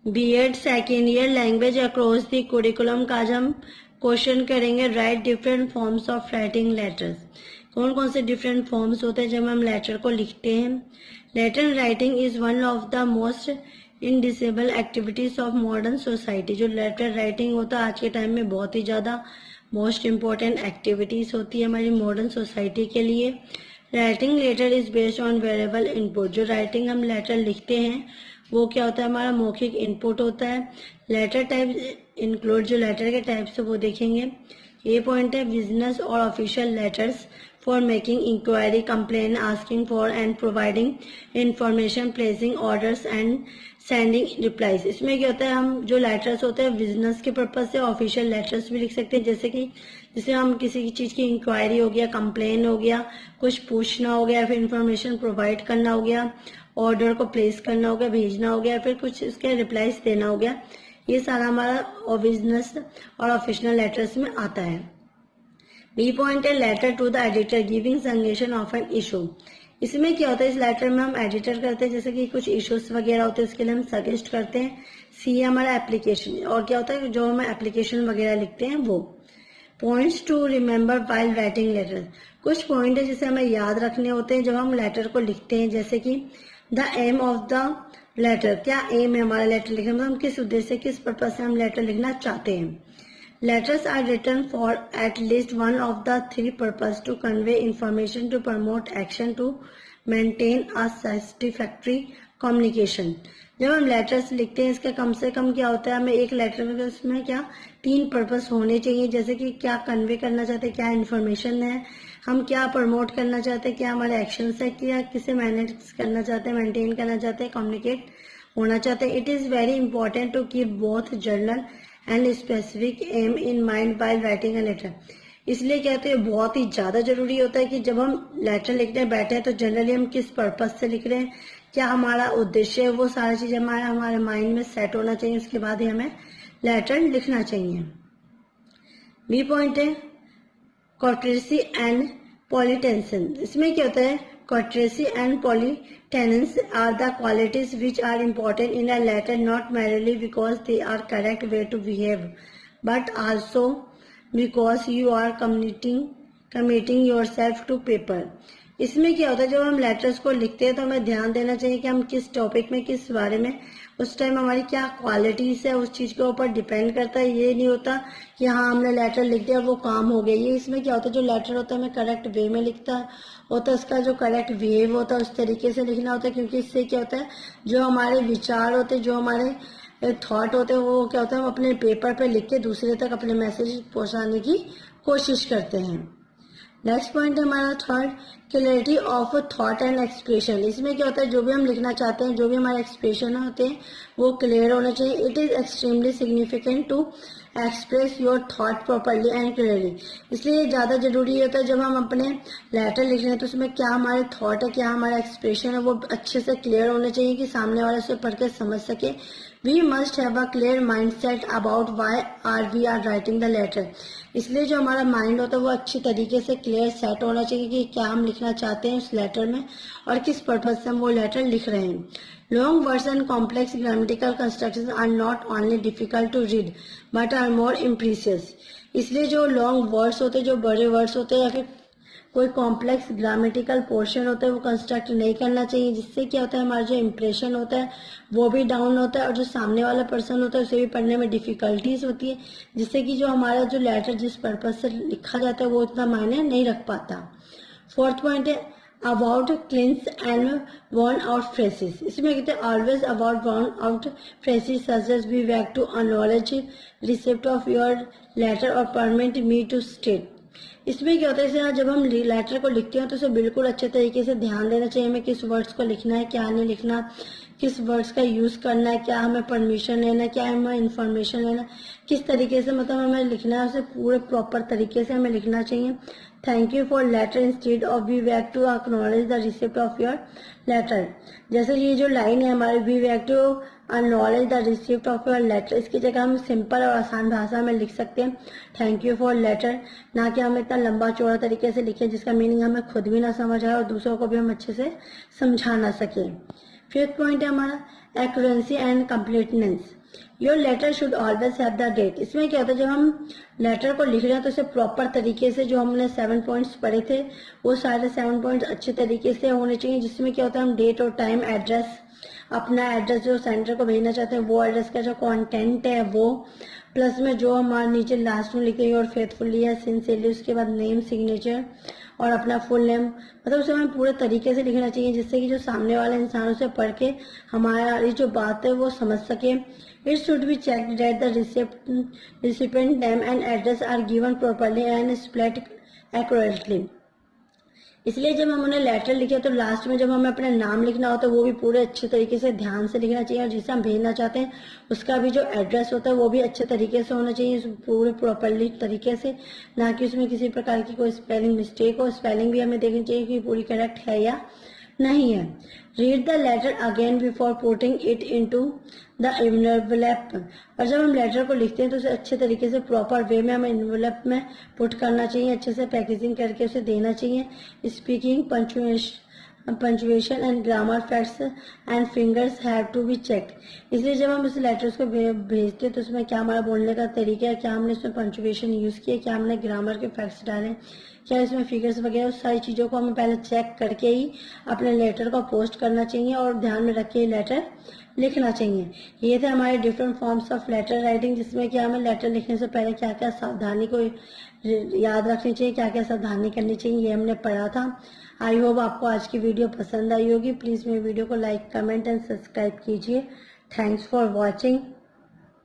BEd second year language across the curriculum का आज हम क्वेश्चन करेंगे। Write different forms of writing letters. कौन कौन से डिफरेंट फॉर्म्स होते हैं जब हम लेटर को लिखते हैं। Letter writing is one of the most indispensable activities of modern society. जो लेटर राइटिंग होता है आज के टाइम में बहुत ही ज्यादा मोस्ट इम्पोर्टेंट एक्टिविटीज होती है हमारी मॉडर्न सोसाइटी के लिए। Writing letter is based on variable input. जो राइटिंग हम लेटर लिखते हैं वो क्या होता है, हमारा मौखिक इनपुट होता है। लेटर टाइप इंक्लूड, जो लेटर के टाइप्स है वो देखेंगे। ये पॉइंट है बिजनेस और official letters for making inquiry, complain, asking for and providing information, placing orders and sending replies. इसमें क्या होता है, हम जो लेटर्स होते हैं बिजनेस के पर्पज से ऑफिशियल लेटर्स भी लिख सकते हैं, जैसे कि जिसे हम किसी चीज की इंक्वायरी हो गया, कंप्लेन हो गया, कुछ पूछना हो गया, फिर इंफॉर्मेशन प्रोवाइड करना हो गया, ऑर्डर को प्लेस करना हो गया, भेजना हो गया, फिर कुछ इसके रिप्लाईज देना हो गया। ये सारा हमारा बिजनेस और ऑफिशियल लेटर्स में आता है। बी पॉइंट है letter to the editor giving suggestion of an issue. इसमें क्या होता है, इस लेटर में हम एडिटर करते हैं, जैसे कि कुछ इश्यूज वगैरह होते हैं उसके लिए हम सजेस्ट करते हैं। सी है हमारा एप्लीकेशन, और क्या होता है जो हम एप्लीकेशन वगैरह लिखते हैं वो। Points to remember while writing letter. कुछ पॉइंट है जिसे हमें याद रखने होते हैं जब हम लेटर को लिखते हैं, जैसे कि the aim of the letter. क्या एम है हमारा लेटर लिखने में, हम किस उद्देश्य से, किस पर्पज से हम लेटर लिखना चाहते हैं। Letters are written for at least one of the three purposes: to convey information, to promote action, to maintain a satisfactory communication. जब हम लेटर्स लिखते हैं इसका कम से कम क्या होता है, हमें एक लेटर में उसमें क्या 3 पर्पस होने चाहिए, जैसे कि क्या कन्वे करना चाहते हैं, क्या इन्फॉर्मेशन है, हम क्या प्रमोट करना चाहते हैं, क्या हमारे एक्शंस है, क्या किसे मैनेज करना चाहते हैं, मेंटेन करना चाहते हैं, कम्युनिकेट होना चाहते हैं। It is very important to keep both general and specific aim in mind while writing a letter. इसलिए कहते हैं बहुत ही ज्यादा जरूरी होता है कि जब हम लेटर लिखने बैठे हैं तो जनरली हम किस पर्पज से लिख रहे हैं, क्या हमारा उद्देश्य है, वो सारी चीजें हमारे माइंड में सेट होना चाहिए, उसके बाद ही हमें लेटर लिखना चाहिए। बी पॉइंट है कॉर्टेसी एंड पॉलिटेंशन। इसमें क्या होता है, courtesy and politeness are the qualities which are important in a letter, not merely because they are correct way to behave, but also because you are committing yourself to paper. इसमें क्या होता है, जब हम लेटर्स को लिखते हैं तो हमें ध्यान देना चाहिए कि हम किस टॉपिक में, किस बारे में, उस टाइम हमारी क्या क्वालिटीज है, उस चीज के ऊपर डिपेंड करता है। ये नहीं होता कि हाँ हमने लेटर लिख दिया वो काम हो गया। ये इसमें क्या होता है, जो लेटर होता है हमें करेक्ट वे में लिखता होता है, उसका जो करेक्ट वेव होता है उस तरीके से लिखना होता है, क्योंकि इससे क्या होता है जो हमारे विचार होते हैं, जो हमारे थॉट होते हैं, वो क्या होता है हम अपने पेपर पे लिख के दूसरे तक अपने मैसेज पहुंचाने की कोशिश करते हैं। नेक्स्ट पॉइंट है हमारा third, clarity of thought and expression. इसमें क्या होता है, जो भी हम लिखना चाहते हैं, जो भी हमारे एक्सप्रेशन होते हैं वो क्लियर होना चाहिए। It is extremely significant to express your thought properly and clearly. इसलिए ज्यादा जरूरी होता है जब हम अपने लेटर लिख रहे हैं तो उसमें क्या हमारे थॉट है, क्या हमारा एक्सप्रेशन है, वो अच्छे से क्लियर होने चाहिए कि सामने वाले से पढ़ के समझ सके। We must have a clear mindset about why we are writing the letter. इसलिए जो हमारा माइंड होता है वो अच्छी तरीके से क्लियर सेट होना चाहिए कि क्या हम लिखना चाहते हैं उस लेटर में और किस पर्पज से हम वो लेटर लिख रहे हैं। Long words and complex grammatical constructions are not only difficult to read but are more impressive. इसलिए जो लॉन्ग वर्ड्स होते हैं, जो बड़े वर्ड्स होते हैं या फिर कोई कॉम्प्लेक्स ग्रामेटिकल पोर्शन होता है वो कंस्ट्रक्ट नहीं करना चाहिए, जिससे क्या होता है हमारा जो इम्प्रेशन होता है वो भी डाउन होता है और जो सामने वाला पर्सन होता है उसे भी पढ़ने में डिफिकल्टीज होती है, जिससे कि जो हमारा जो लेटर जिस पर्पज से लिखा जाता है वो उतना मायने नहीं रख पाता। फोर्थ पॉइंट है about cliches and worn out phrases. इसमें कहते हैं always about worn out phrases such as be back to acknowledge receipt of your letter और परमिट मी टू स्टेट। इसमें क्या होता है, जब हम लेटर को लिखते हैं तो उसे बिल्कुल अच्छे तरीके से ध्यान देना चाहिए हमें किस वर्ड्स को लिखना है, क्या नहीं लिखना, किस वर्ड्स का यूज करना है, क्या हमें परमिशन लेना है, क्या हमें इंफॉर्मेशन लेना है, किस तरीके से मतलब हमें लिखना है, उसे पूरे प्रॉपर तरीके से हमें लिखना चाहिए। Thank you for letter instead of be back to acknowledge the receipt of your letter. जैसे ये जो लाइन है हमारी be back to acknowledge the receipt of your letter, इसकी जगह हम सिंपल और आसान भाषा में लिख सकते हैं थैंक यू फॉर लेटर, ना कि हम इतना लंबा चौड़ा तरीके से लिखें जिसका मीनिंग हमें खुद भी ना समझ आए और दूसरों को भी हम अच्छे से समझा ना सके। फिफ्थ पॉइंट है हमारा accuracy and completeness. Your letter should always have the date. इसमें क्या होता है, जब हम लेटर को लिख रहे हैं तो इसे प्रॉपर तरीके से, जो हमने 7 पॉइंट्स पढ़े थे वो सारे 7 पॉइंट्स अच्छे तरीके से होने चाहिए, जिसमें क्या होता है हम डेट और टाइम, एड्रेस, अपना एड्रेस जो सेंटर को भेजना चाहते हैं वो एड्रेस का जो कंटेंट है वो, प्लस में जो हमारे नीचे लास्ट में लिखे और फेथफुली या सिंसियरली, उसके बाद नेम, सिग्नेचर और अपना फुल नेम, मतलब उसे हमें पूरे तरीके से लिखना चाहिए जिससे कि जो सामने वाले इंसान उसे पढ़ के हमारी जो बात है वो समझ सके। It should be checked that the recipient name and address are given properly and split accurately. इसलिए जब हम उन्हें लेटर लिखे तो लास्ट में जब हमें अपना नाम लिखना हो तो वो भी पूरे अच्छे तरीके से ध्यान से लिखना चाहिए, और जिसे हम भेजना चाहते हैं उसका भी जो एड्रेस होता है वो भी अच्छे तरीके से होना चाहिए, पूरे प्रॉपरली तरीके से, ना कि उसमें किसी प्रकार की कोई स्पेलिंग मिस्टेक हो। स्पेलिंग भी हमें देखनी चाहिए कि पूरी करेक्ट है या नहीं है। Read the letter again before putting it into the envelope. और जब हम लेटर को लिखते हैं तो उसे अच्छे तरीके से प्रॉपर वे में हमें एनवेलप में पुट करना चाहिए, अच्छे से पैकेजिंग करके उसे देना चाहिए। Speaking, punctuation and grammar facts and fingers have to be checked. इसलिए जब हम उस लेटर्स को भेजते हैं तो उसमें क्या हमारा बोलने का तरीका है, क्या हमने इसमें पंचुएशन यूज किया, क्या हमने ग्रामर के फैक्ट्स डाले, क्या इसमें फिगर्स वगैरह, उस सारी चीजों को हमें पहले चेक करके ही अपने लेटर को पोस्ट करना चाहिए और ध्यान में रख के लेटर लिखना चाहिए। ये थे हमारे different forms of letter writing, जिसमें कि हमें लेटर लिखने से पहले क्या क्या सावधानी को याद रखनी चाहिए, क्या क्या सावधानी करनी चाहिए, ये हमने पढ़ा था। आई होप आपको आज की वीडियो पसंद आई होगी। प्लीज मेरे वीडियो को लाइक, कमेंट एंड सब्सक्राइब कीजिए। Thanks for watching.